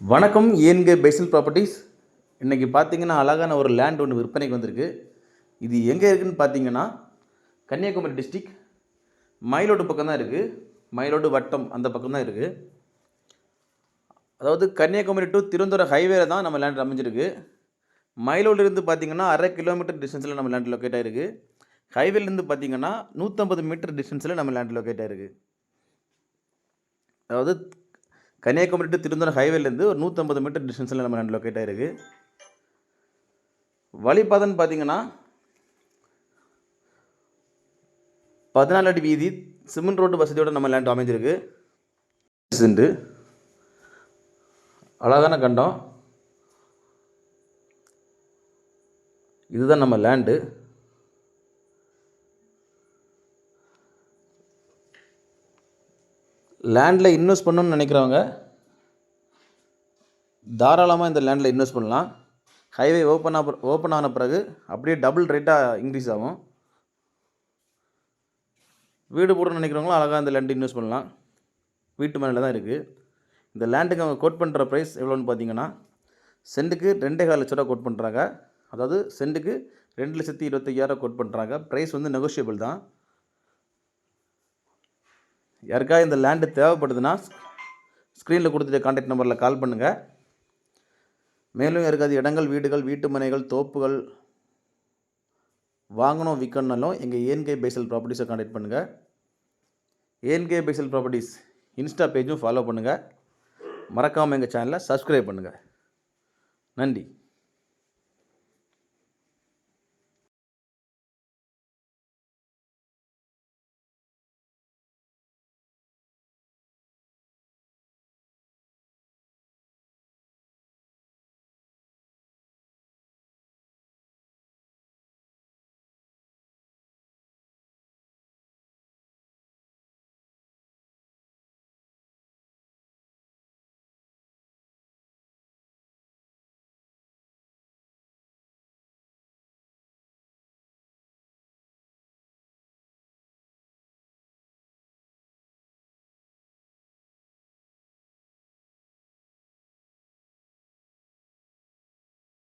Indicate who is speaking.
Speaker 1: வணக்கம் ஏன்கே பைசல் ப்ராப்பர்ட்டிஸ். இன்றைக்கி பார்த்தீங்கன்னா அழகான ஒரு லேண்ட் ஒன்று விற்பனைக்கு வந்திருக்கு. இது எங்கே இருக்குதுன்னு பார்த்தீங்கன்னா கன்னியாகுமரி டிஸ்ட்ரிக் மயிலோடு பக்கம் தான் இருக்குது. மயிலோடு வட்டம் அந்த பக்கம் தான் இருக்குது. அதாவது கன்னியாகுமரி டு திருவனந்தபுரம் ஹைவேல தான் நம்ம லேண்ட் அமைஞ்சிருக்கு. மயிலோடுலேருந்து பார்த்தீங்கன்னா 1/2 கிலோமீட்டர் டிஸ்டன்ஸில் நம்ம லேண்ட் லொக்கேட் ஆகிருக்கு. ஹைவேலேருந்து பார்த்தீங்கன்னா 150 மீட்டர் டிஸ்டன்ஸில் நம்ம லேண்ட் லொக்கேட் ஆகிருக்கு. அதாவது கன்னியாகுமரி டு திருவனந்தபுரம் ஹைவேலேருந்து ஒரு 150 மீட்டர் டிஸ்டன்ஸில் நம்ம லேண்ட் லொக்கேட் ஆகிருக்கு. வழிபாதைன்னு பார்த்தீங்கன்னா 14 அடி வீதி சிமெண்ட் ரோடு வசதியோடு நம்ம லேண்ட் அமைஞ்சிருக்கு. சென்று அழகான கண்டம். இதுதான் நம்ம லேண்டு. லேண்டில் இன்வெஸ்ட் பண்ணணும்னு நினைக்கிறவங்க தாராளமாக இந்த லேண்டில் இன்வெஸ்ட் பண்ணலாம். ஹைவே ஓப்பன் ஆன பிறகு அப்படியே டபுள் ரேட்டாக இன்க்ரீஸ் ஆகும். வீடு போடணும்னு நினைக்கிறவங்களும் அழகாக இந்த லேண்டு இன்வெஸ்ட் பண்ணலாம். வீட்டு மனையில் தான் இருக்குது. இந்த லேண்டுக்கு அவங்க கோட் பண்ணுற ப்ரைஸ் எவ்வளோன்னு பார்த்தீங்கன்னா சென்ட்டுக்கு 2.25 லட்ச ரூபா கோட் பண்ணுறாங்க. அதாவது சென்ட்டுக்கு 2,25,000 கோட் பண்ணுறாங்க. ப்ரைஸ் வந்து நெகோஷியபிள் தான். யாருக்காவது இந்த லேண்டு தேவைப்படுதுன்னா ஸ்க்ரீனில் கொடுத்துட்டு கான்டாக்ட் நம்பரில் கால் பண்ணுங்கள். மேலும் யாருக்காவது இடங்கள், வீடுகள், வீட்டு மனைகள், தோப்புகள் வாங்கணும் விற்கணுன்னாலும் எங்கள் ஏன்கே பைசல் ப்ராப்பர்ட்டிஸை கான்டாக்ட் பண்ணுங்கள். ஏன்கே பைசல் ப்ராப்பர்ட்டிஸ் இன்ஸ்டா பேஜும் ஃபாலோ பண்ணுங்கள். மறக்காமல் எங்கள் சேனலை சப்ஸ்கிரைப் பண்ணுங்கள். நன்றி.